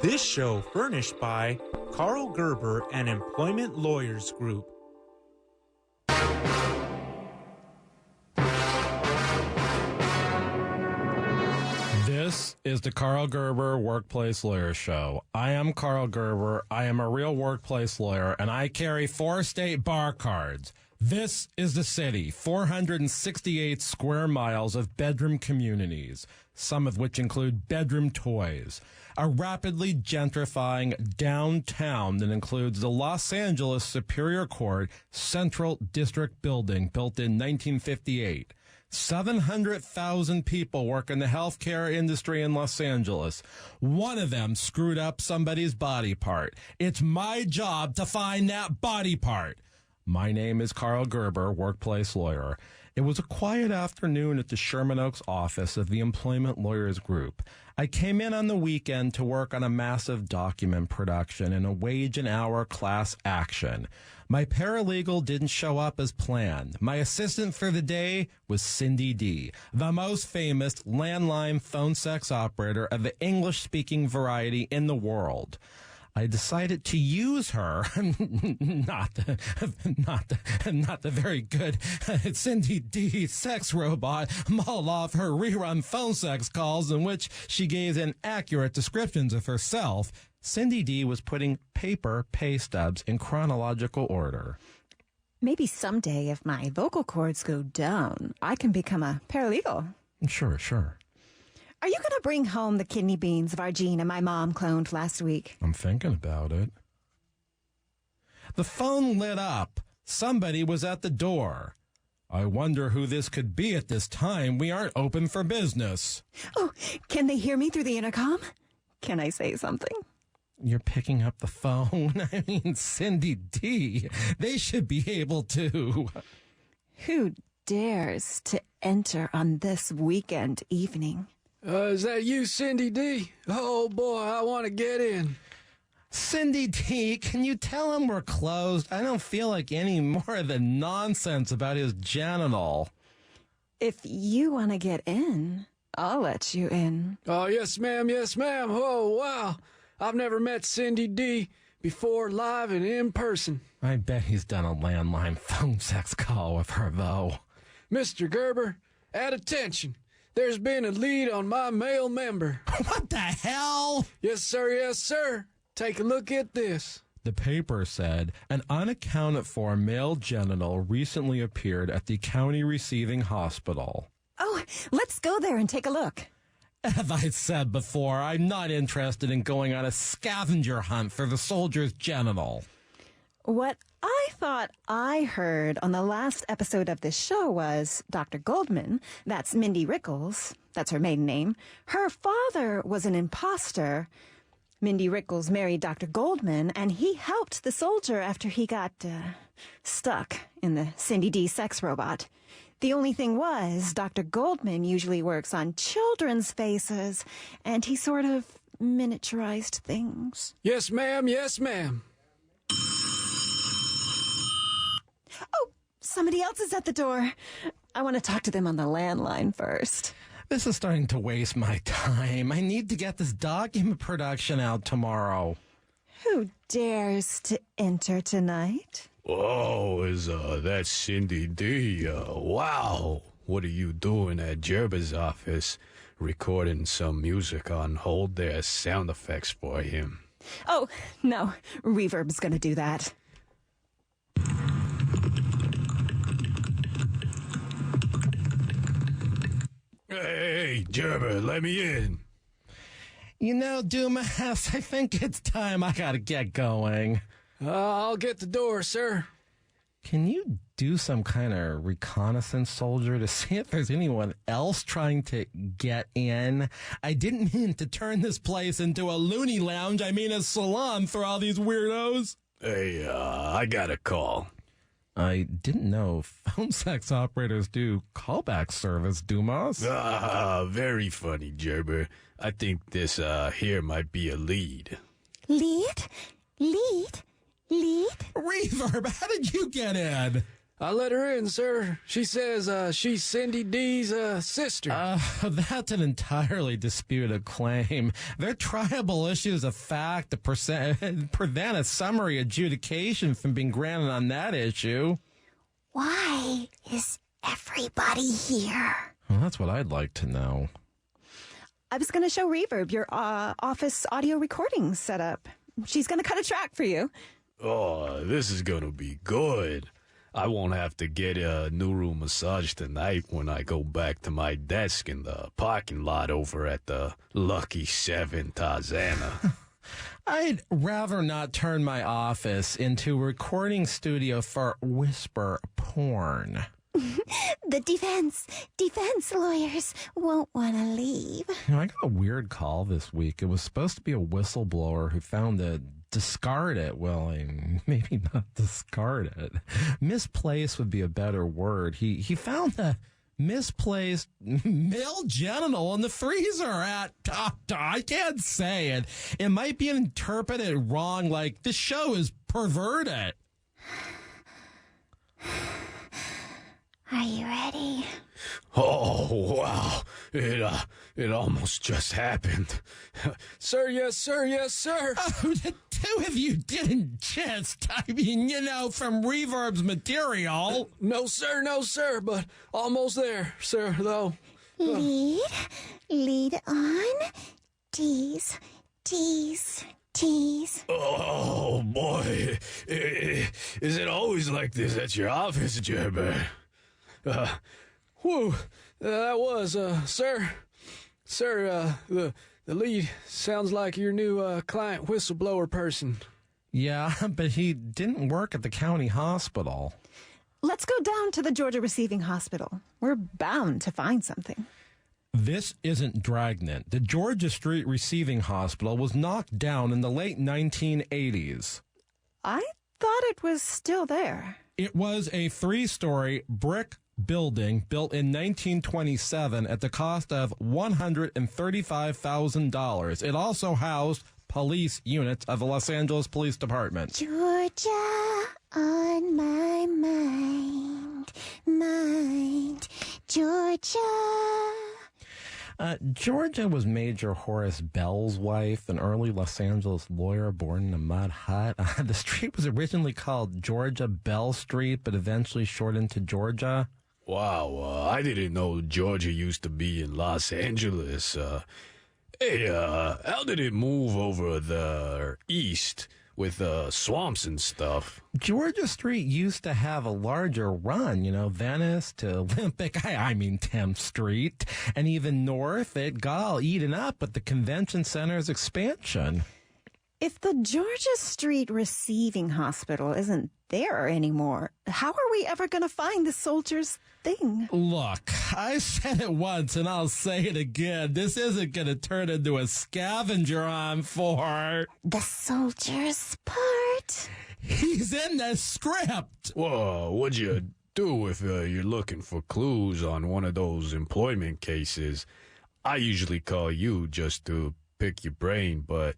This show furnished by Karl Gerber and Employment Lawyers Group. This is the Karl Gerber Workplace Lawyer Show. I am Karl Gerber. I am a real workplace lawyer, and I carry 4 state bar cards. This is the city, 468 square miles of bedroom communities, some of which include bedroom toys. A rapidly gentrifying downtown that includes the Los Angeles Superior Court Central District Building, built in 1958. 700,000 people work in the healthcare industry in Los Angeles. One of them screwed up somebody's body part. It's my job to find that body part. My name is Karl Gerber, workplace lawyer. It was a quiet afternoon at the Sherman Oaks office of the Employment Lawyers Group. I came in on the weekend to work on a massive document production and a wage and hour class action. My paralegal didn't show up as planned. My assistant for the day was Cindy D., the most famous landline phone sex operator of the English-speaking variety in the world. I decided to use her, not the very good Cindy D sex robot, mull off her rerun phone sex calls in which she gave inaccurate descriptions of herself. Cindy D was putting paper pay stubs in chronological order. Maybe someday if my vocal cords go down, I can become a paralegal. Sure. Are you going to bring home the kidney beans Vargina my mom cloned last week? I'm thinking about it. The phone lit up. Somebody was at the door. I wonder who this could be at this time. We aren't open for business. Oh, can they hear me through the intercom? Can I say something? You're picking up the phone? I mean, Cindy D. They should be able to. Who dares to enter on this weekend evening? Is that you, Cindy D? Oh, boy, I want to get in. Cindy D, can you tell him we're closed? I don't feel like any more of the nonsense about his genital. If you want to get in, I'll let you in. Oh, yes, ma'am. Oh, wow. I've never met Cindy D before, live and in person. I bet he's done a landline phone sex call with her, though. Mr. Gerber, at attention. There's been a lead on my male member. What the hell? Yes, sir. Take a look at this. The paper said, an unaccounted-for male genital recently appeared at the county receiving hospital. Oh, let's go there and take a look. As I said before, I'm not interested in going on a scavenger hunt for the soldier's genital. What I thought I heard on the last episode of this show was Dr. Goldman, that's Mindy Rickles, that's her maiden name, her father was an imposter. Mindy Rickles married Dr. Goldman, and he helped the soldier after he got stuck in the Cindy D sex robot. The only thing was, Dr. Goldman usually works on children's faces, and he sort of miniaturized things. Yes, ma'am. Oh, somebody else is at the door. I want to talk to them on the landline first. This is starting to waste my time. I need to get this document production out tomorrow. Who dares to enter tonight? Oh, is that Cindy D? Wow. What are you doing at Gerber's office? Recording some music on hold there, sound effects for him. Oh, no. Reverb's gonna do that. Hey, Gerber, let me in. You know, Dumas, I think it's time I gotta get going. I'll get the door, sir. Can you do some kind of reconnaissance, soldier, to see if there's anyone else trying to get in? I didn't mean to turn this place into a loony lounge. I mean a salon for all these weirdos. Hey, I got a call. I didn't know phone sex operators do callback service, Dumas. Very funny, Gerber. I think this here might be a lead. Lead? Reverb, how did you get in? I let her in, sir. She says she's Cindy D's sister. That's an entirely disputed claim. There are triable issues of fact that prevent a summary adjudication from being granted on that issue. Why is everybody here? Well, that's what I'd like to know. I was going to show Reverb your office audio recording setup. She's going to cut a track for you. Oh, this is gonna be good. I won't have to get a new room massage tonight when I go back to my desk in the parking lot over at the Lucky 7 Tarzana. I'd rather not turn my office into a recording studio for whisper porn. The defense lawyers won't want to leave. You know, I got a weird call this week. It was supposed to be a whistleblower who found a discard it. Well, maybe not discard it. Misplaced would be a better word. He found a misplaced male genital in the freezer at, I can't say it. It might be interpreted wrong, like this show is perverted. Are you ready? Oh, wow. It almost just happened. Sir, yes, sir, yes, sir. Oh, the two of you didn't just, from Reverb's material. No, sir, but almost there, sir, though. Lead on. Tease. Oh, boy. Is it always like this at your office, Gerber? That was, sir, the lead sounds like your new client whistleblower person. Yeah, but he didn't work at the county hospital. Let's go down to the Georgia Receiving Hospital. We're bound to find something. This isn't Dragnet. The Georgia Street Receiving Hospital was knocked down in the late 1980s. I thought it was still there. It was a 3-story brick building built in 1927 at the cost of $135,000. It also housed police units of the Los Angeles Police Department. Georgia on my mind, Georgia. Georgia was Major Horace Bell's wife, an early Los Angeles lawyer born in a mud hut. The street was originally called Georgia Bell Street, but eventually shortened to Georgia. Wow, I didn't know Georgia used to be in Los Angeles. Hey, how did it move over the east with swamps and stuff? Georgia Street used to have a larger run, Venice to Olympic, 10th Street, and even north. It got all eaten up with the convention center's expansion. If the Georgia Street Receiving Hospital isn't there anymore, how are we ever going to find the soldier's thing? Look, I said it once and I'll say it again. This isn't going to turn into a scavenger hunt for the soldier's part. He's in the script. Well, what'd you do if you're looking for clues on one of those employment cases? I usually call you just to pick your brain, but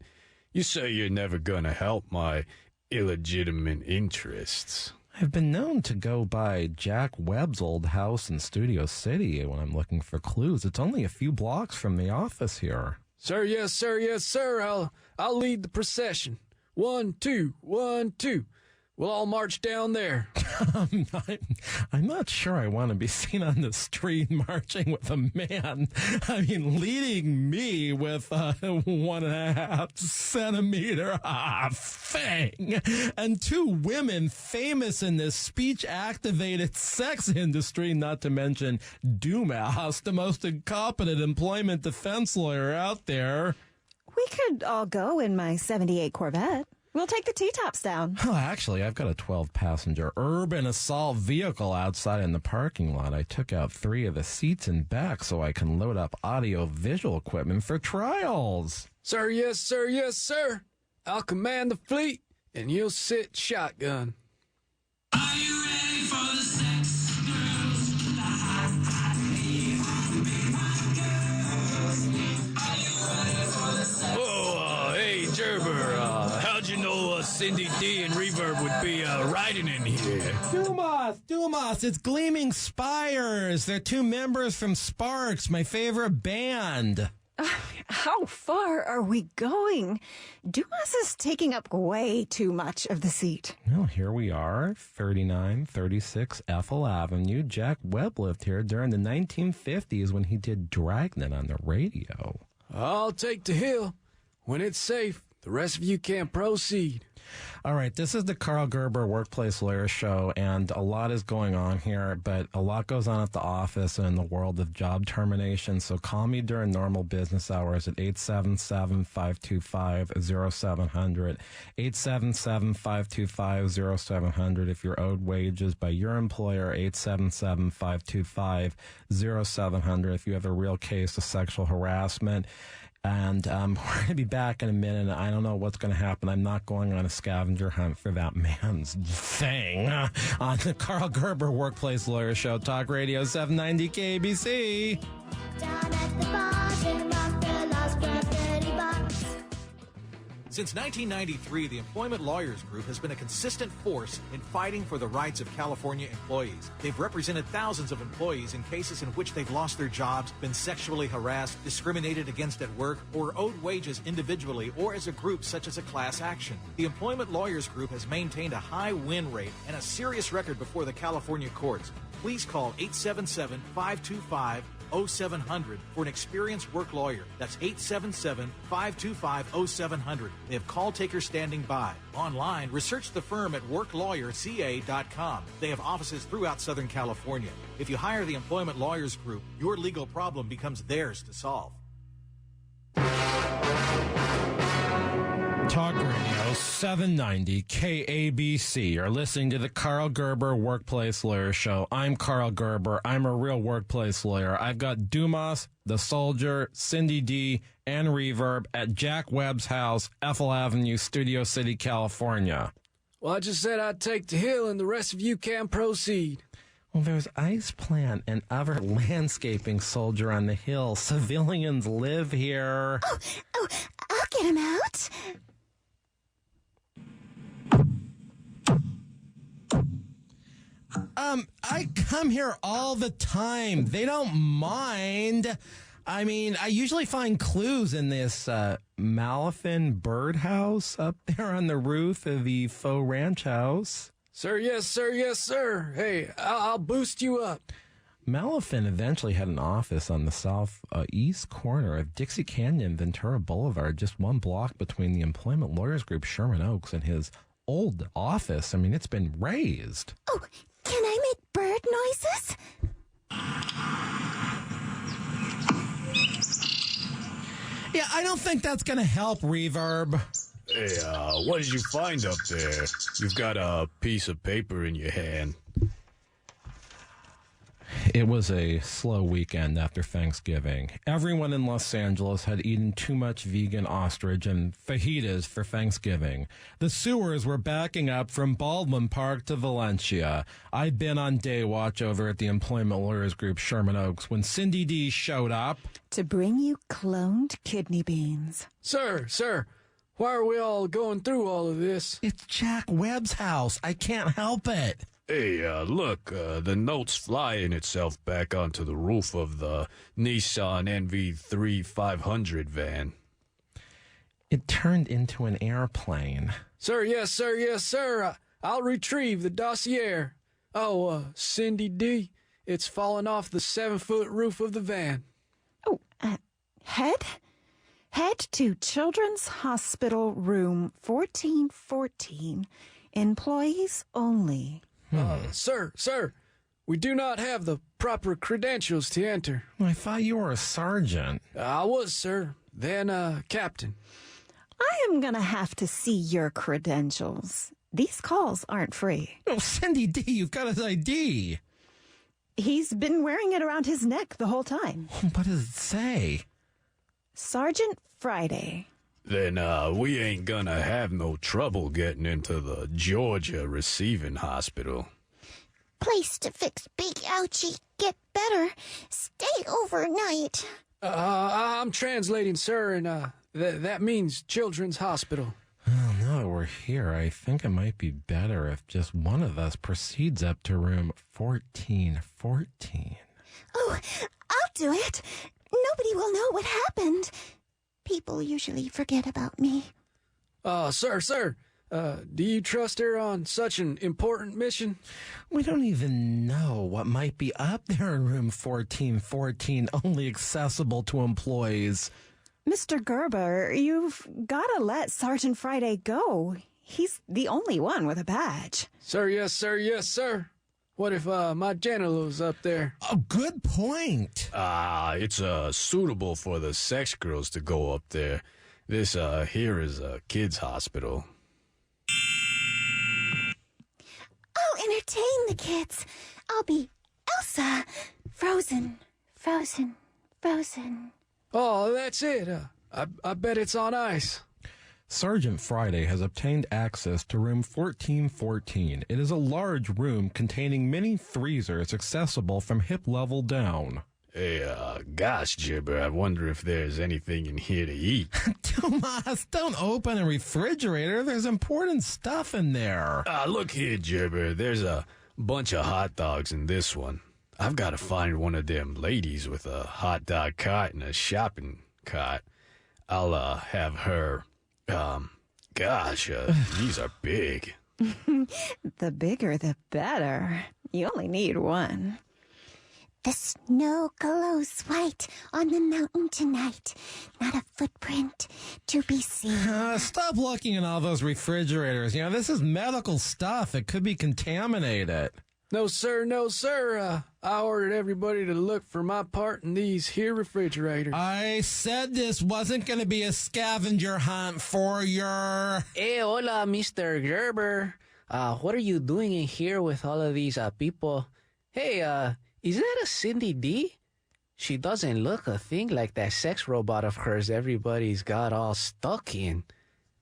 you say you're never gonna help my illegitimate interests. I've been known to go by Jack Webb's old house in Studio City when I'm looking for clues. It's only a few blocks from the office here. Sir, yes, sir. I'll lead the procession. 1, 2, 1, 2. We'll all march down there. I'm not sure I want to be seen on the street marching with a man. Leading me with a 1.5 centimeter thing. And 2 women famous in the speech-activated sex industry, not to mention Dumas, the most incompetent employment defense lawyer out there. We could all go in my 78 Corvette. We'll take the T-tops down. Oh, actually, I've got a 12-passenger urban assault vehicle outside in the parking lot. I took out 3 of the seats in back so I can load up audio-visual equipment for trials. Sir, yes, sir. I'll command the fleet, and you'll sit shotgun. Are you ready for the sex, girls? Oh, hey, Gerber, how'd you know Cindy D and Reverb would be riding in here. Dumas, it's Gleaming Spires. They're two members from Sparks, my favorite band. How far are we going? Dumas is taking up way too much of the seat. Well, here we are, 3936 Ethel Avenue. Jack Webb lived here during the 1950s when he did Dragnet on the radio. I'll take the hill. When it's safe, the rest of you can proceed. All right, this is the Karl Gerber Workplace Lawyer Show, and a lot is going on here, but a lot goes on at the office and in the world of job termination, so call me during normal business hours at 877-525-0700, 877-525-0700 if you're owed wages by your employer, 877-525-0700 if you have a real case of sexual harassment. And we're going to be back in a minute. I don't know what's going to happen. I'm not going on a scavenger hunt for that man's thing on the Karl Gerber Workplace Lawyer Show, Talk Radio 790 KABC. Down at the bottom of the lost for $30. Since 1993, the Employment Lawyers Group has been a consistent force in fighting for the rights of California employees. They've represented thousands of employees in cases in which they've lost their jobs, been sexually harassed, discriminated against at work, or owed wages individually or as a group such as a class action. The Employment Lawyers Group has maintained a high win rate and a serious record before the California courts. Please call 877-525-0700 for an experienced work lawyer. That's 877-525-0700. They have call takers standing by. Online, research the firm at worklawyerca.com. They have offices throughout Southern California. If you hire the Employment Lawyers Group, your legal problem becomes theirs to solve. Talk Radio 790 KABC. You're listening to the Karl Gerber Workplace Lawyer Show. I'm Karl Gerber. I'm a real workplace lawyer. I've got Dumas, the Soldier, Cindy D, and Reverb at Jack Webb's house, Ethel Avenue, Studio City, California. Well, I just said I'd take the hill and the rest of you can proceed. Well, there's ice plant and other landscaping, Soldier, on the hill. Civilians live here. Oh, I'll get him out. I come here all the time. They don't mind. I mean, I usually find clues in this Malafin birdhouse up there on the roof of the faux ranch house. Sir, yes, sir, yes, sir. Hey, I'll boost you up. Malafin eventually had an office on the southeast corner of Dixie Canyon, Ventura Boulevard, just one block between the Employment Lawyers Group, Sherman Oaks, and his old office. I mean, it's been razed. Oh, can I make bird noises? Yeah, I don't think that's going to help, Reverb. Hey, what did you find up there? You've got a piece of paper in your hand. It was a slow weekend after Thanksgiving. Everyone in Los Angeles had eaten too much vegan ostrich and fajitas for Thanksgiving. The sewers were backing up from Baldwin Park to Valencia. I'd been on day watch over at the Employment Lawyers Group, Sherman Oaks, when Cindy D showed up To bring you cloned kidney beans. Sir, why are we all going through all of this? It's Jack Webb's house. I can't help it. Hey, look, the note's flying itself back onto the roof of the Nissan NV3 500 van. It turned into an airplane. Sir, yes, sir, yes, sir. I'll retrieve the dossier. Oh, Cindy D, it's fallen off the 7-foot roof of the van. Oh, head to Children's Hospital Room 1414. Employees only. Sir, we do not have the proper credentials to enter. I thought you were a sergeant. I was, sir. Then, captain. I am going to have to see your credentials. These calls aren't free. Oh, Cindy D, you've got his ID. He's been wearing it around his neck the whole time. What does it say? Sergeant Friday. Then, we ain't gonna have no trouble getting into the Georgia Receiving Hospital. Place to fix big ouchie. Get better. Stay overnight. I'm translating, sir, and that means Children's Hospital. Oh, no, it we're here, I think it might be better if just one of us proceeds up to room 1414. Oh, I'll do it. Nobody will know what happened. People usually forget about me. Sir, do you trust her on such an important mission? We don't even know what might be up there in room 1414, only accessible to employees. Mr. Gerber, you've got to let Sergeant Friday go. He's the only one with a badge. Sir, yes, sir. What if my genitals up there? Oh, good point. It's suitable for the sex girls to go up there. This here is a kids' hospital. I'll entertain the kids. I'll be Elsa. Frozen. Oh, that's it. I bet it's on ice. Sergeant Friday has obtained access to room 1414. It is a large room containing many freezers accessible from hip level down. Hey, gosh, Gerber, I wonder if there's anything in here to eat. Tomas, don't open a refrigerator. There's important stuff in there. Look here, Gerber. There's a bunch of hot dogs in this one. I've got to find one of them ladies with a hot dog cart and a shopping cart. I'll, have her, these are big. The bigger, the better. You only need one. The snow glows white on the mountain tonight. Not a footprint to be seen. Stop looking in all those refrigerators. You know, this is medical stuff. It could be contaminated. No, sir. I ordered everybody to look for my part in these here refrigerators. I said this wasn't going to be a scavenger hunt for your... Hey, hola, Mr. Gerber. What are you doing in here with all of these people? Hey, is that a Cindy D? She doesn't look a thing like that sex robot of hers everybody's got all stuck in.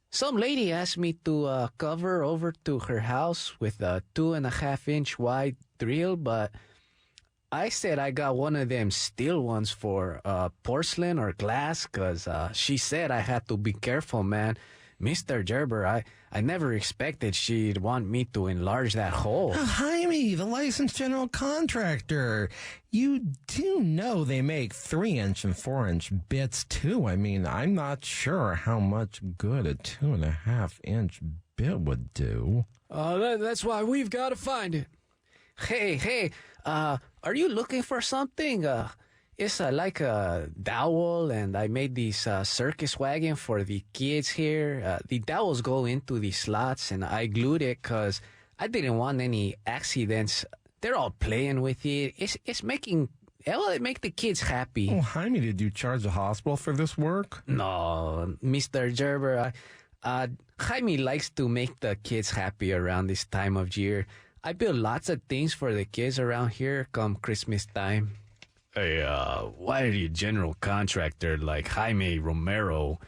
Some lady asked me to cover over to her house with a 2.5-inch wide drill, but I said I got one of them steel ones for porcelain or glass, because she said I had to be careful, man. Mr. Gerber, I never expected she'd want me to enlarge that hole. Jaime, the licensed general contractor. You do know they make 3-inch and 4-inch bits, too. I mean, I'm not sure how much good a 2.5-inch bit would do. That's why we've got to find it. Hey, are you looking for something? It's like a dowel, and I made this circus wagon for the kids here. The dowels go into the slots, and I glued it because I didn't want any accidents. They're all playing with it. It make the kids happy. Oh, Jaime, did you charge the hospital for this work? No, Mr. Gerber. Jaime likes to make the kids happy around this time of year. I build lots of things for the kids around here come Christmas time. Hey, why did your general contractor like Jaime Romero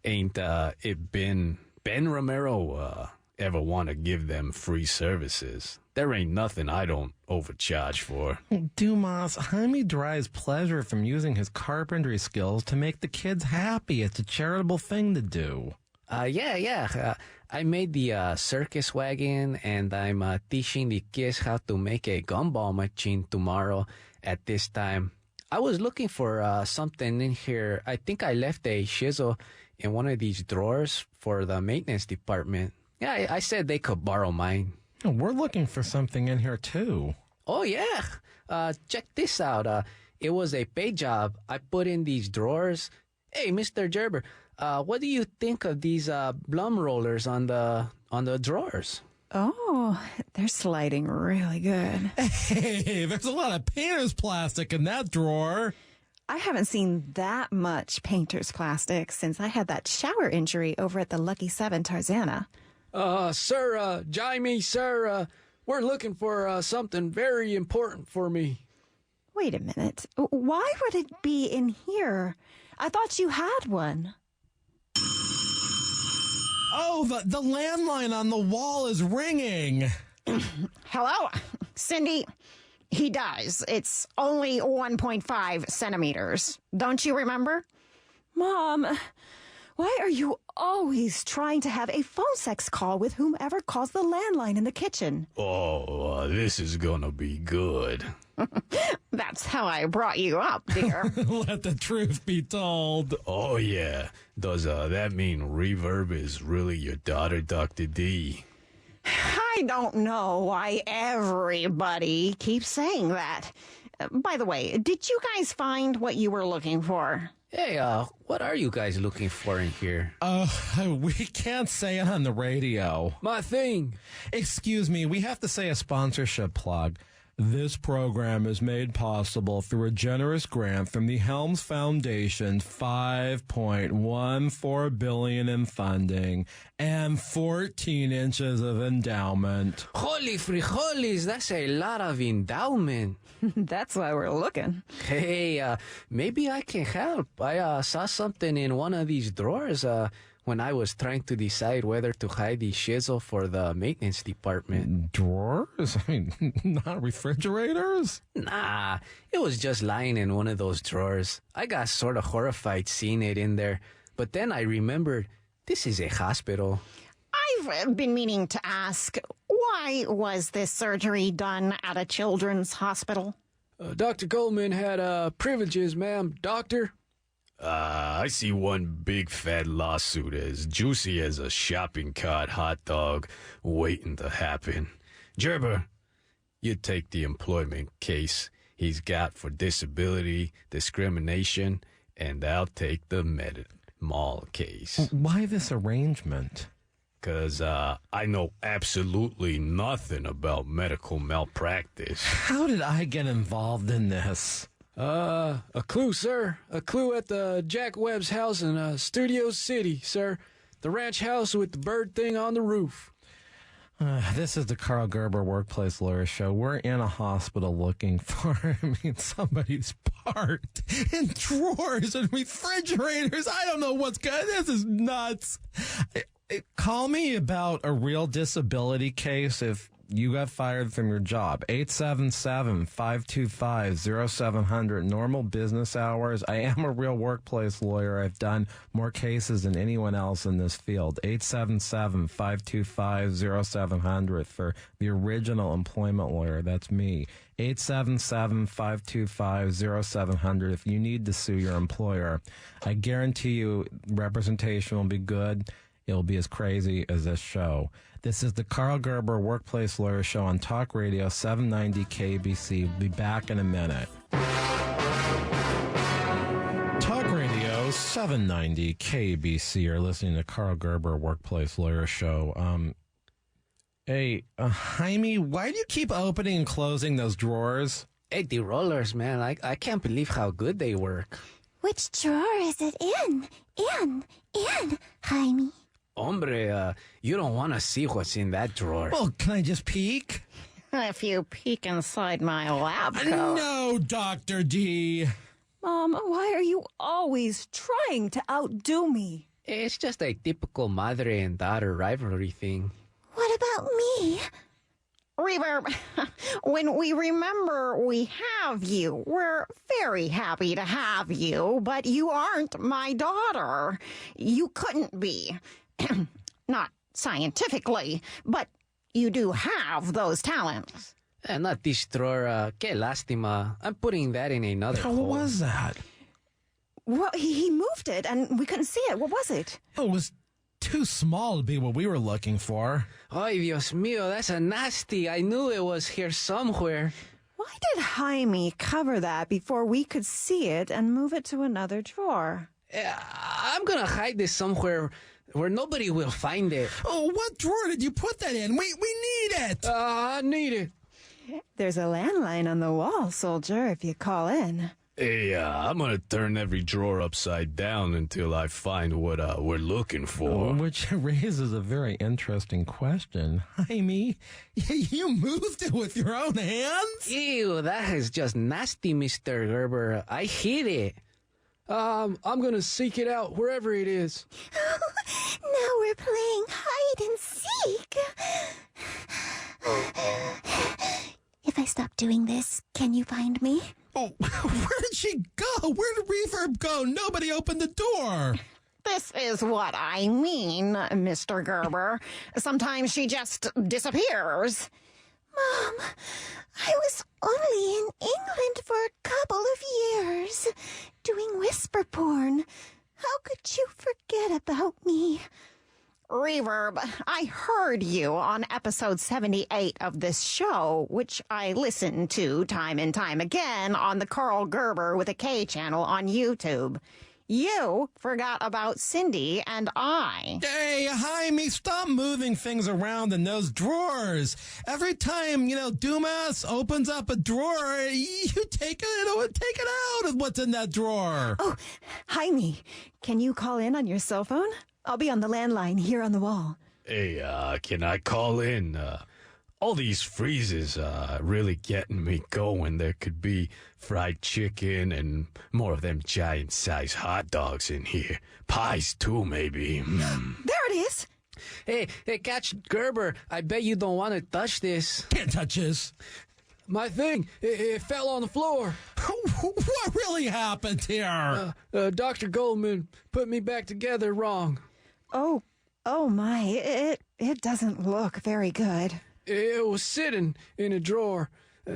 ain't it Ben Romero ever want to give them free services? There ain't nothing I don't overcharge for. Dumas, Jaime derives pleasure from using his carpentry skills to make the kids happy. It's a charitable thing to do. Yeah. I made the circus wagon, and I'm teaching the kids how to make a gumball machine tomorrow at this time. I was looking for something in here. I think I left a chisel in one of these drawers for the maintenance department. Yeah, I said they could borrow mine. We're looking for something in here, too. Oh, yeah. Check this out. It was a paid job. I put in these drawers. Hey, Mr. Gerber, what do you think of these Blum rollers on the drawers? Oh, they're sliding really good. Hey, there's a lot of painter's plastic in that drawer. I haven't seen that much painter's plastic since I had that shower injury over at the Lucky 7 Tarzana. Sir, Jaime, sir, we're looking for something very important for me. Wait a minute. Why would it be in here? I thought you had one. Oh, the landline on the wall is ringing. Hello? Cindy, he does. It's only 1.5 centimeters. Don't you remember? Mom, Why are you always trying to have a phone sex call with whomever calls the landline in the kitchen? Oh, this is gonna be good. That's how I brought you up, dear. Let the truth be told. Oh, yeah. Does that mean Reverb is really your daughter, Dr. D? I don't know why everybody keeps saying that. By the way, did you guys find what you were looking for? Hey, what are you guys looking for in here? We can't say it on the radio. My thing. Excuse me, we have to say a sponsorship plug. This program is made possible through a generous grant from the Helms Foundation, $5.14 billion in funding and 14 inches of endowment. Holy frijoles, that's a lot of endowment. That's why we're looking. Hey, maybe I can help. I saw something in one of these drawers when I was trying to decide whether to hide the shizzle for the maintenance department. Drawers? I mean, not refrigerators? Nah, it was just lying in one of those drawers. I got sort of horrified seeing it in there, but then I remembered this is a hospital. I've been meaning to ask, why was this surgery done at a children's hospital? Dr. Goldman had privileges, ma'am. Doctor? I see one big fat lawsuit as juicy as a shopping cart hot dog waiting to happen. Gerber, you take the employment case he's got for disability, discrimination, and I'll take the mall case. Why this arrangement? 'Cause I know absolutely nothing about medical malpractice. How did I get involved in this? A clue, sir. A clue at the Jack Webb's house in Studio City, sir. The ranch house with the bird thing on the roof. This is the Karl Gerber Workplace Lawyer Show. We're in a hospital looking for, somebody's parked in drawers and refrigerators. I don't know what's good. This is nuts. Call me about a real disability case if you got fired from your job. 877-525-0700. Normal business hours. I am a real workplace lawyer. I've done more cases than anyone else in this field. 877-525-0700 for the original employment lawyer. That's me. 877-525-0700 if you need to sue your employer. I guarantee you representation will be good. It'll be as crazy as this show. This is the Karl Gerber Workplace Lawyer Show on Talk Radio 790 KABC. We'll be back in a minute. Talk Radio 790 KABC. You're listening to Karl Gerber Workplace Lawyer Show. Hey, Jaime, why do you keep opening and closing those drawers? Hey, the rollers, man. I can't believe how good they work. Which drawer is it in? In, Jaime. Hombre, you don't want to see what's in that drawer. Well, can I just peek? If you peek inside my lab coat. No, Dr. D. Mom, why are you always trying to outdo me? It's just a typical madre and daughter rivalry thing. What about me? Reverb, when we remember we have you, we're very happy to have you, but you aren't my daughter. You couldn't be. Not scientifically, but you do have those talents. Not this drawer. Que lástima. I'm putting that in another How hole. was that? Well, he moved it, and we couldn't see it. What was it? It was too small to be what we were looking for. Ay, Dios mío, that's a nasty. I knew it was here somewhere. Why did Jaime cover that before we could see it and move it to another drawer? I'm gonna hide this somewhere where nobody will find it. Oh, what drawer did you put that in? We need it. I need it. There's a landline on the wall, soldier, if you call in. Hey, I'm gonna turn every drawer upside down until I find what we're looking for. Which raises a very interesting question. Jaime, you moved it with your own hands? Ew, that is just nasty, Mr. Gerber. I hate it. I'm gonna seek it out wherever it is. Now we're playing hide and seek. If I stop doing this, can you find me? Oh, where did she go? Where did Reverb go? Nobody opened the door. This is what I mean, Mr. Gerber. Sometimes she just disappears. Mom, I was only in England for a couple of years, doing whisper porn. How could you forget about me? Reverb, I heard you on episode 78 of this show, which I listened to time and time again on the Karl Gerber with a K channel on YouTube. You forgot about Cindy and I. Hey, Jaime, stop moving things around in those drawers. Every time, Dumas opens up a drawer, you take it out of what's in that drawer. Oh, Jaime, can you call in on your cell phone? I'll be on the landline here on the wall. Hey, can I call in? All these freezes really getting me going. There could be fried chicken and more of them giant-sized hot dogs in here. Pies, too, maybe. There it is. Hey, catch Gerber. I bet you don't want to touch this. Can't touch this. My thing, it fell on the floor. What really happened here? Dr. Goldman put me back together wrong. Oh my, it doesn't look very good. It was sitting in a drawer.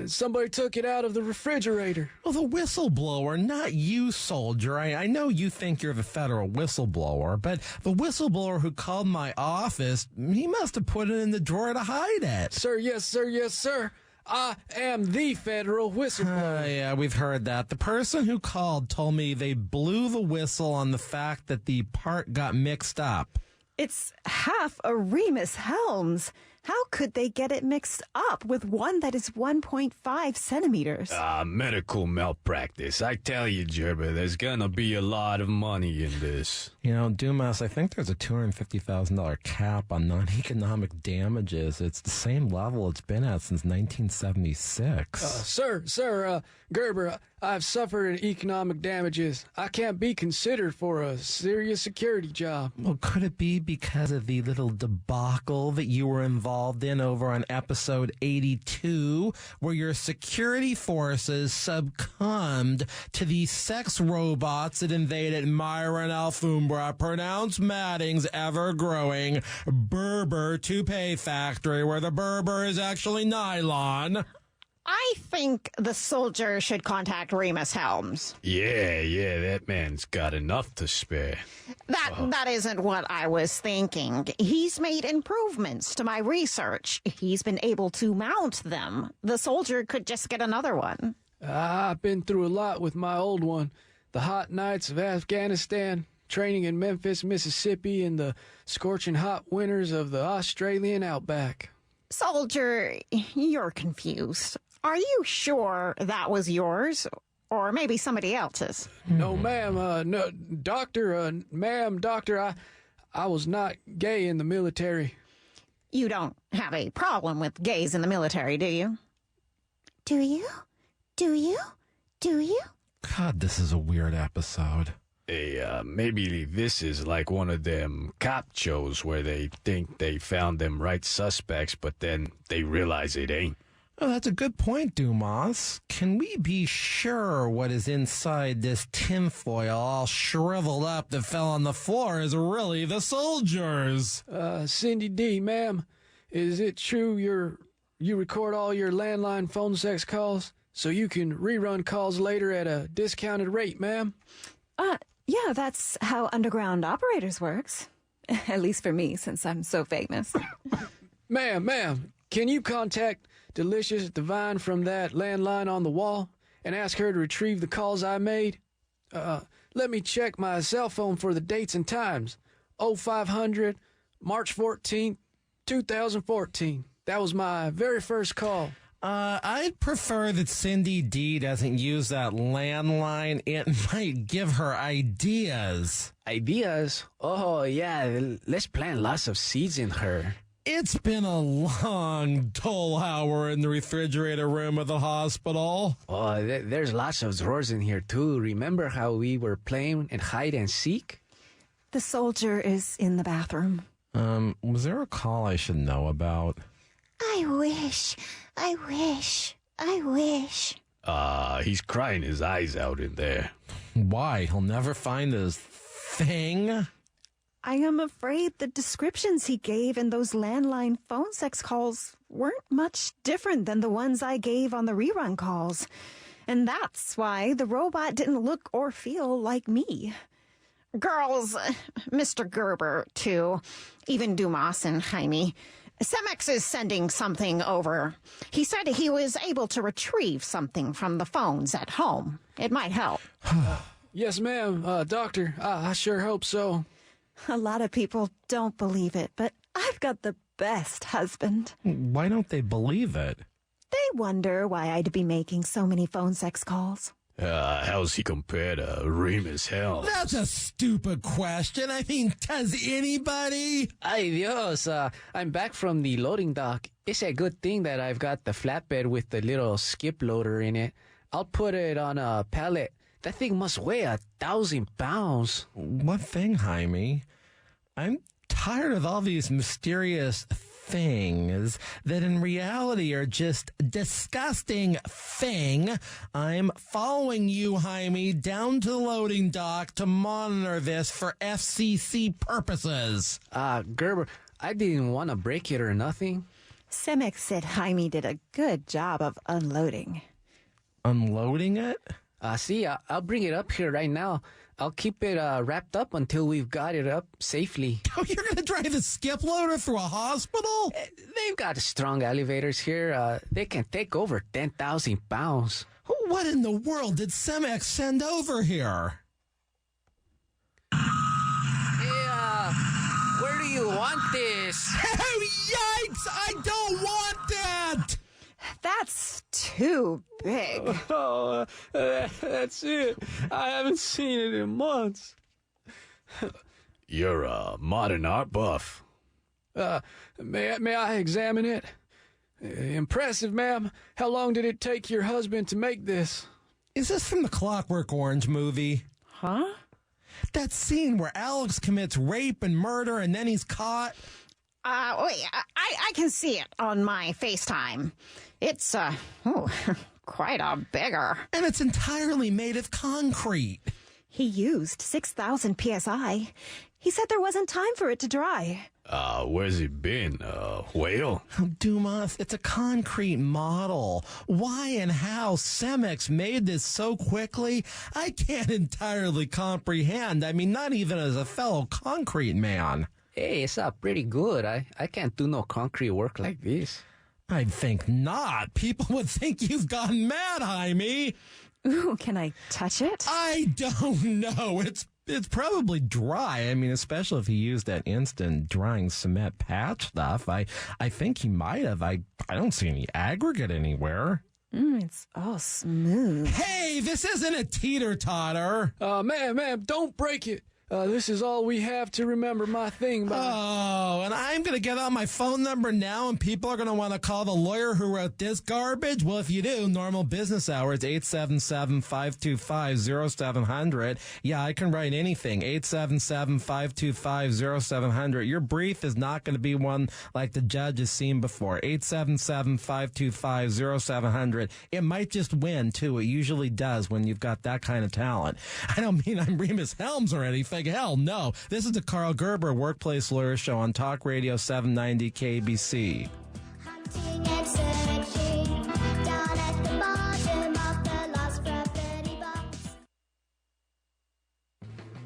Somebody took it out of the refrigerator. Well, the whistleblower, not you, soldier. I know you think you're the federal whistleblower, but the whistleblower who called my office, he must have put it in the drawer to hide it. Sir, yes, sir, yes, sir. I am the federal whistleblower. Yeah, we've heard that. The person who called told me they blew the whistle on the fact that the part got mixed up. It's half a Remus Helms. How could they get it mixed up with one that is 1.5 centimeters? Medical malpractice. I tell you, Gerber, there's gonna be a lot of money in this. Dumas, I think there's a $250,000 cap on non-economic damages. It's the same level it's been at since 1976. Sir, Gerber, I've suffered economic damages. I can't be considered for a serious security job. Well, could it be because of the little debacle that you were involved in over on episode 82, where your security forces succumbed to the sex robots that invaded Myron Alfombra, pronounced Madding's ever-growing Berber toupee factory, where the Berber is actually nylon? I think the soldier should contact Remus Helms. Yeah, that man's got enough to spare. That isn't what I was thinking. He's made improvements to my research. He's been able to mount them. The soldier could just get another one. I've been through a lot with my old one. The hot nights of Afghanistan, training in Memphis, Mississippi, and the scorching hot winters of the Australian outback. Soldier, you're confused. Are you sure that was yours? Or maybe somebody else's? No, ma'am. No, doctor, doctor, I was not gay in the military. You don't have a problem with gays in the military, do you? Do you? Do you? Do you? God, this is a weird episode. Hey, maybe this is like one of them cop shows where they think they found them right suspects, but then they realize it ain't. Oh, that's a good point, Dumas. Can we be sure what is inside this tinfoil all shriveled up that fell on the floor is really the soldiers? Cindy D, ma'am, is it true you record all your landline phone sex calls so you can rerun calls later at a discounted rate, ma'am? Yeah, that's how underground operators works. At least for me, since I'm so famous. Ma'am, can you contact Delicious Divine from that landline on the wall and ask her to retrieve the calls I made? Let me check my cell phone for the dates and times. 0500, March 14th, 2014. That was my very first call. I'd prefer that Cindy D doesn't use that landline. It might give her ideas. Ideas? Oh, yeah, let's plant lots of seeds in her. It's been a long, dull hour in the refrigerator room of the hospital. Oh, there's lots of drawers in here, too. Remember how we were playing and hide and seek? The soldier is in the bathroom. Was there a call I should know about? I wish. He's crying his eyes out in there. Why? He'll never find his thing? I am afraid the descriptions he gave in those landline phone sex calls weren't much different than the ones I gave on the rerun calls. And that's why the robot didn't look or feel like me. Girls, Mr. Gerber, too, even Dumas and Jaime, Cemex is sending something over. He said he was able to retrieve something from the phones at home. It might help. Yes, ma'am. Doctor, I sure hope so. A lot of people don't believe it, but I've got the best husband. Why don't they believe it? They wonder why I'd be making so many phone sex calls. How's he compared to Remus Helms? That's a stupid question. I mean, does anybody? Ay Dios, I'm back from the loading dock. It's a good thing that I've got the flatbed with the little skip loader in it. I'll put it on a pallet. That thing must weigh 1,000 pounds. What thing, Jaime? I'm tired of all these mysterious things that in reality are just disgusting thing. I'm following you, Jaime, down to the loading dock to monitor this for FCC purposes. Gerber, I didn't want to break it or nothing. Cemex said Jaime did a good job of unloading. Unloading it? See, I'll bring it up here right now. I'll keep it wrapped up until we've got it up safely. Oh, you're going to drive a skip loader through a hospital? They've got strong elevators here. They can take over 10,000 pounds. What in the world did Cemex send over here? Hey, where do you want this? Oh, yikes! I don't want that! That's too big. Oh, that's it. I haven't seen it in months. You're a modern art buff. May I examine it? Impressive, ma'am. How long did it take your husband to make this? Is this from the Clockwork Orange movie? Huh? That scene where Alex commits rape and murder and then he's caught? Wait, I can see it on my FaceTime. It's, quite a bigger. And it's entirely made of concrete. He used 6,000 PSI. He said there wasn't time for it to dry. Where's it been? Whale? Dumas, it's a concrete model. Why and how Cemex made this so quickly, I can't entirely comprehend. I mean, not even as a fellow concrete man. Hey, it's pretty good. I can't do no concrete work like this. I think not. People would think you've gone mad, Jaime. Ooh, can I touch it? I don't know. It's probably dry. I mean, especially if he used that instant drying cement patch stuff. I think he might have. I don't see any aggregate anywhere. It's all smooth. Hey, this isn't a teeter-totter. Ma'am, don't break it. This is all we have to remember my thing by. Oh, and I'm going to get out my phone number now, and people are going to want to call the lawyer who wrote this garbage. Well, if you do, normal business hours, 877-525-0700. Yeah, I can write anything, 877-525-0700. Your brief is not going to be one like the judge has seen before, 877-525-0700. It might just win, too. It usually does when you've got that kind of talent. I don't mean I'm Remus Helms or anything. Hell no. This is the Karl Gerber Workplace Lawyer Show on Talk Radio 790 KABC. Hunting and searching down at the bottom of the lost property box.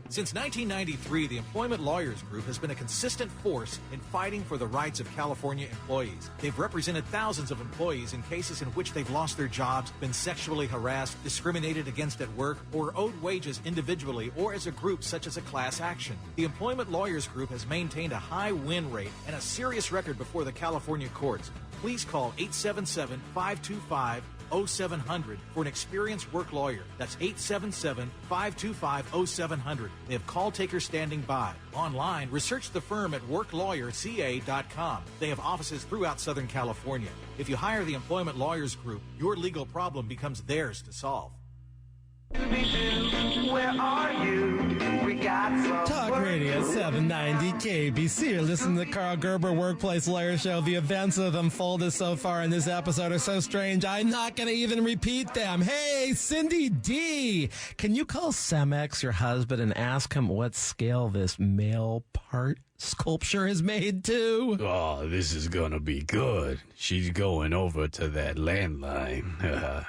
Since 1993, the Employment Lawyers Group has been a consistent force in fighting for the rights of California employees. They've represented thousands of employees in cases in which they've lost their jobs, been sexually harassed, discriminated against at work, or owed wages individually or as a group such as a class action. The Employment Lawyers Group has maintained a high win rate and a serious record before the California courts. Please call 877-525-0700 for an experienced work lawyer. That's 877-525-0700. They have call takers standing by. Online, research the firm at worklawyerca.com. They have offices throughout Southern California. If you hire the Employment Lawyers Group, your legal problem becomes theirs to solve. Where are you? We got some Talk Radio 790 KABC. You're listening to the Karl Gerber Workplace Lawyer Show. The events that have unfolded so far in this episode are so strange, I'm not going to even repeat them. Hey, Cindy D, can you call Cemex, your husband, and ask him what scale this male part sculpture is made to? Oh, this is gonna be good. She's going over to that landline.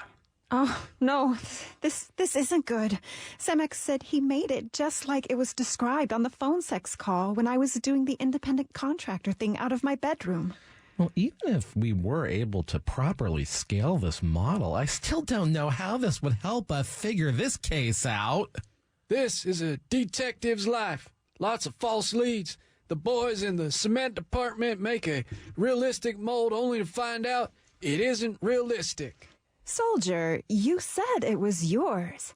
Oh, no, this isn't good. Cemex said he made it just like it was described on the phone sex call when I was doing the independent contractor thing out of my bedroom. Well, even if we were able to properly scale this model, I still don't know how this would help us figure this case out. This is a detective's life. Lots of false leads. The boys in the cement department make a realistic mold only to find out it isn't realistic. Soldier, you said it was yours.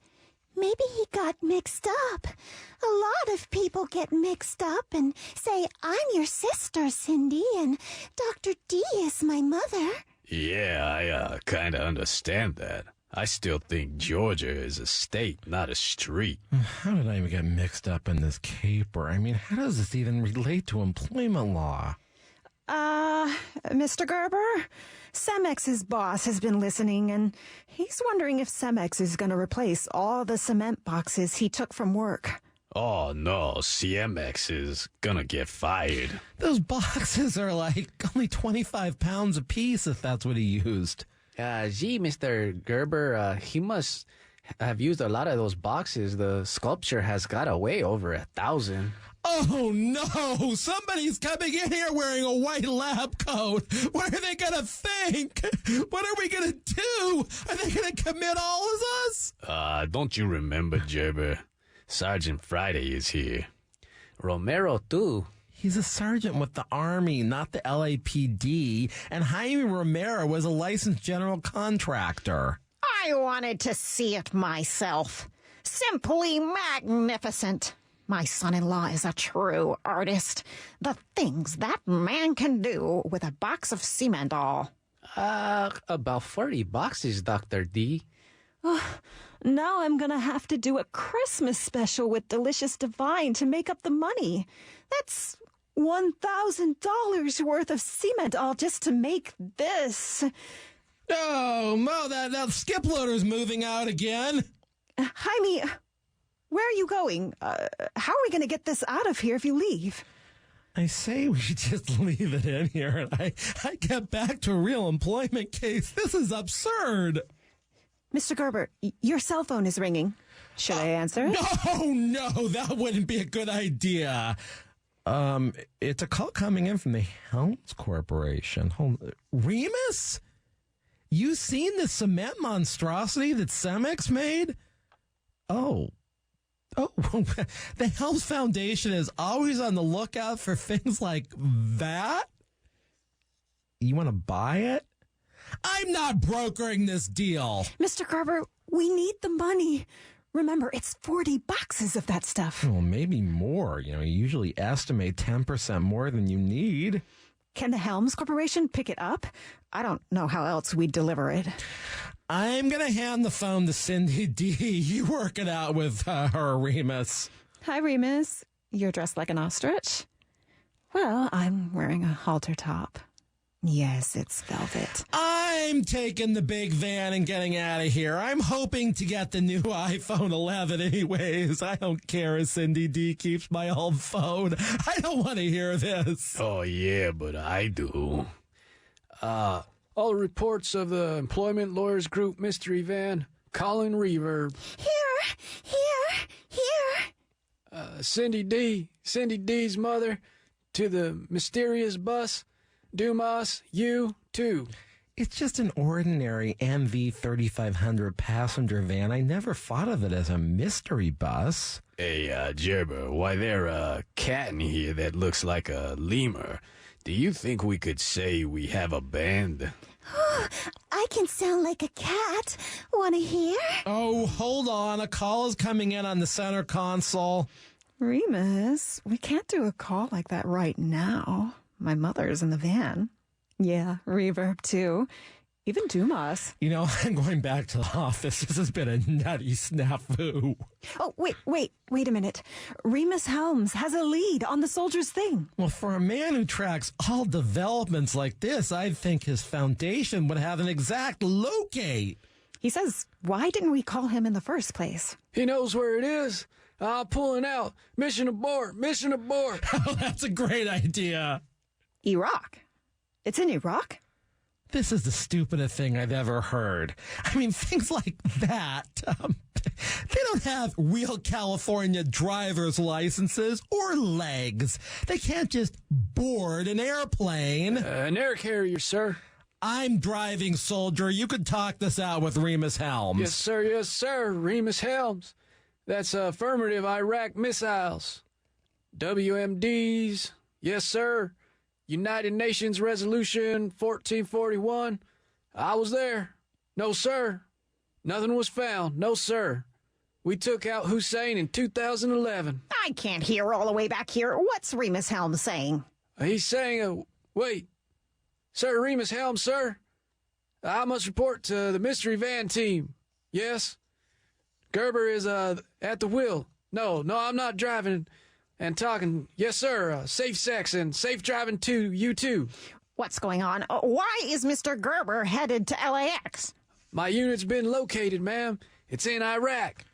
Maybe he got mixed up. A lot of people get mixed up and say, I'm your sister, Cindy, and Dr. D is my mother. Yeah, I kind of understand that. I still think Georgia is a state, not a street. How did I even get mixed up in this caper? I mean, how does this even relate to employment law? Mr. Gerber, Cemex's boss has been listening, and he's wondering if Cemex is going to replace all the cement boxes he took from work. Oh, no, CMX is gonna get fired. Those boxes are like only 25 pounds apiece, if that's what he used. Gee, Mr. Gerber, he must have used a lot of those boxes. The sculpture has got away over 1,000. Oh, no! Somebody's coming in here wearing a white lab coat. What are they going to think? What are we going to do? Are they going to commit all of us? Don't you remember, Gerber? Sergeant Friday is here. Romero, too. He's a sergeant with the Army, not the LAPD, and Jaime Romero was a licensed general contractor. I wanted to see it myself. Simply magnificent. My son-in-law is a true artist. The things that man can do with a box of cement all. About 40 boxes, Dr. D. Now I'm going to have to do a Christmas special with Delicious Divine to make up the money. That's $1,000 worth of cement all just to make this. Oh, Mo, that skip loader's moving out again. Jaime, where are you going? How are we going to get this out of here if you leave? I say we should just leave it in here and I get back to a real employment case. This is absurd. Mr. Gerber, your cell phone is ringing. Should I answer it? No, that wouldn't be a good idea. It's a call coming in from the Helms Corporation. Remus? You seen the cement monstrosity that Cemex made? Oh, the Helms Foundation is always on the lookout for things like that? You want to buy it? I'm not brokering this deal. Mr. Gerber, we need the money. Remember, it's 40 boxes of that stuff. Well, maybe more. You usually estimate 10% more than you need. Can the Helms Corporation pick it up? I don't know how else we'd deliver it. I'm going to hand the phone to Cindy D. You work it out with her, Remus. Hi, Remus. You're dressed like an ostrich? Well, I'm wearing a halter top. Yes, it's velvet. I'm taking the big van and getting out of here. I'm hoping to get the new iPhone 11 anyways. I don't care if Cindy D keeps my old phone. I don't want to hear this. Oh, yeah, but I do. All reports of the Employment Lawyers Group mystery van, calling reverb. Here. Cindy D's mother, to the mysterious bus. Dumas, you too. It's just an ordinary MV 3500 passenger van. I never thought of it as a mystery bus. Hey, Gerber, why there a cat in here that looks like a lemur? Do you think we could say we have a band? I can sound like a cat. Want to hear? Oh, hold on. A call is coming in on the center console. Remus, we can't do a call like that right now. My mother's in the van. Yeah, reverb too. Even Dumas. You know, I'm going back to the office. This has been a nutty snafu. Oh, wait a minute. Remus Helms has a lead on the Soldier's thing. Well, for a man who tracks all developments like this, I'd think his foundation would have an exact locate. He says, why didn't we call him in the first place? He knows where it is. I'm pulling out. Mission abort. Mission abort. Oh, that's a great idea. Iraq. It's in Iraq? This is the stupidest thing I've ever heard. I mean, things like that, they don't have real California driver's licenses or legs. They can't just board an airplane. An air carrier, sir. I'm driving, soldier. You could talk this out with Remus Helms. Yes, sir. Yes, sir. Remus Helms. That's affirmative Iraq missiles. WMDs. Yes, sir. United Nations Resolution 1441. I was there. No, sir. Nothing was found. No, sir. We took out Hussein in 2011. I can't hear all the way back here. What's Remus Helms saying? He's saying, wait. Sir, Remus Helms, sir. I must report to the mystery van team. Yes. Gerber is at the wheel. No, I'm not driving and talking. Yes, sir. Safe sex and safe driving to you too. What's going on? Why is Mr. Gerber headed to LAX? My unit's been located, ma'am. It's in Iraq.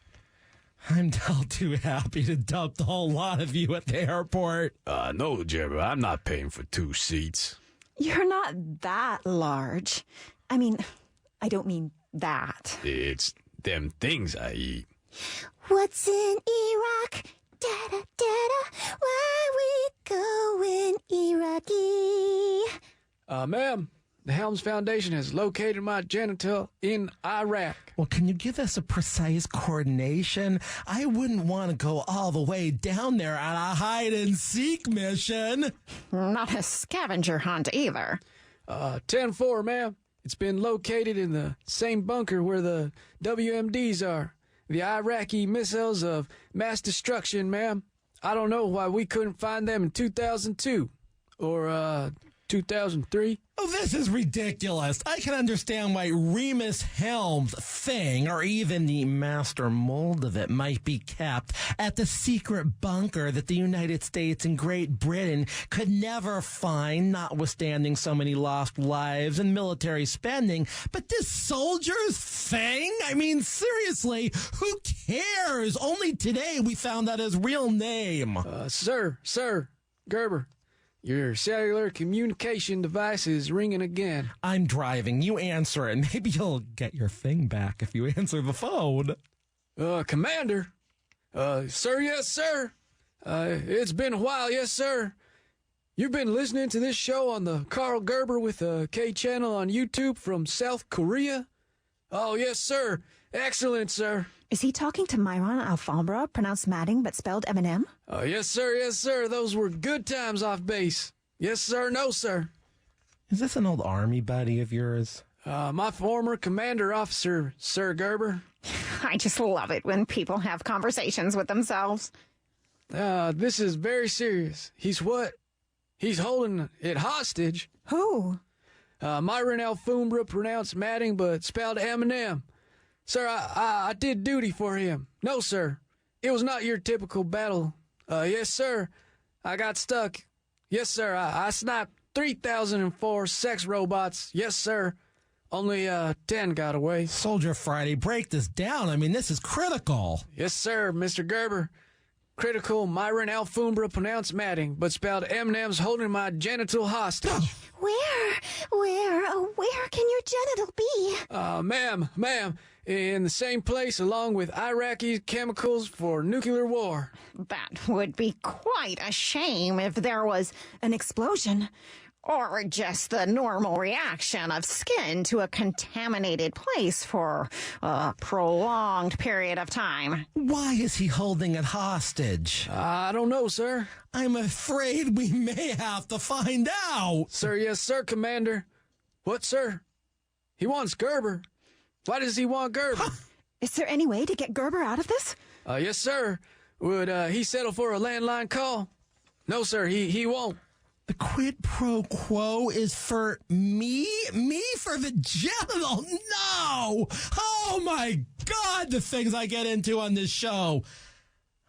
I'm all too happy to dump the whole lot of you at the airport. No, Gerber, I'm not paying for 2 seats. You're not that large. I mean, I don't mean that. It's them things I eat. What's in Iraq? Da-da-da-da. Why we going Iraqi? Ma'am, the Helms Foundation has located my genital in Iraq. Well, can you give us a precise coordination? I wouldn't want to go all the way down there on a hide-and-seek mission. Not a scavenger hunt either. 10-4, ma'am. It's been located in the same bunker where the WMDs are. The Iraqi missiles of mass destruction, ma'am. I don't know why we couldn't find them in 2002 or 2003. Oh, this is ridiculous. I can understand why Remus Helms' thing, or even the master mold of it, might be kept at the secret bunker that the United States and Great Britain could never find, notwithstanding so many lost lives and military spending. But this soldier's thing? I mean, seriously, who cares? Only today we found out his real name. Sir, Gerber. Your cellular communication device is ringing again. I'm driving. You answer it. Maybe you'll get your thing back if you answer the phone. Commander? Sir, yes, sir. It's been a while, yes, sir. You've been listening to this show on the Karl Gerber with a K channel on YouTube from South Korea? Oh, yes, sir. Excellent, sir. Is he talking to Myron Alfombra, pronounced Madding but spelled Eminem? Yes, sir. Those were good times off base. Yes, sir. No, sir. Is this an old army buddy of yours? My former commander officer, Sir Gerber. I just love it when people have conversations with themselves. This is very serious. He's what? He's holding it hostage. Who? Myron Alfombra, pronounced Madding but spelled Eminem. Sir, I did duty for him. No, sir. It was not your typical battle. Yes, sir. I got stuck. Yes, sir. I sniped 3,004 sex robots. Yes, sir. Only 10 got away. Soldier Friday, break this down. I mean, this is critical. Yes, sir, Mr. Gerber. Critical Myron Alfombra, pronounced Madding, but spelled Eminem's holding my genital hostage. Where can your genital be? Ma'am, in the same place along with Iraqi chemicals for nuclear war. That would be quite a shame if there was An explosion. or just the normal reaction of skin to a contaminated place for a prolonged period of time. Why is he holding it hostage? I don't know, sir. I'm afraid we may have to find out. Sir, yes, sir, Commander. What, sir? He wants Gerber. Why does he want Gerber? Is there any way to get Gerber out of this? Yes, sir. Would he settle for a landline call? No, sir, he won't. The quid pro quo is for me? Me for the genital? No! Oh my God, the things I get into on this show.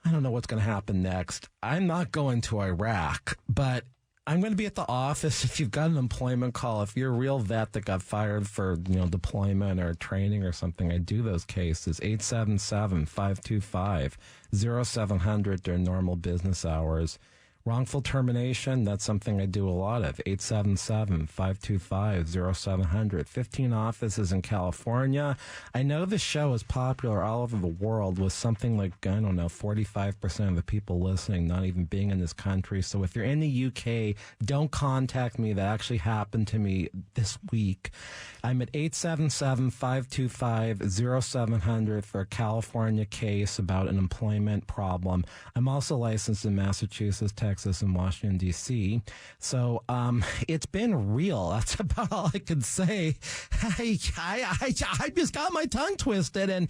I don't know what's going to happen next. I'm not going to Iraq, but I'm going to be at the office. If you've got an employment call, if you're a real vet that got fired for, deployment or training or something, I do those cases. 877-525-0700 during normal business hours. Wrongful termination, that's something I do a lot of. 877-525-0700. 15 offices in California. I know the show is popular all over the world with something like, 45% of the people listening not even being in this country. So if you're in the UK, don't contact me. That actually happened to me this week. I'm at 877-525-0700 for a California case about an employment problem. I'm also licensed in Massachusetts, Texas, and Washington, D.C. So it's been real. That's about all I can say. I just got my tongue twisted, and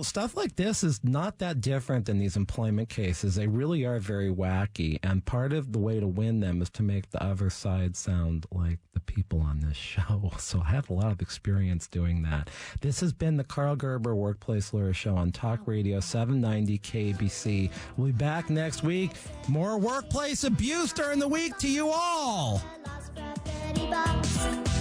stuff like this is not that different than these employment cases. They really are very wacky, and part of the way to win them is to make the other side sound like the people on this show. So I have a lot of experience doing that. This has been the Karl Gerber Workplace Lawyer Show on Talk Radio 790 KABC. We'll be back next week. More workplace abuse during the week to you all. Lost for $30.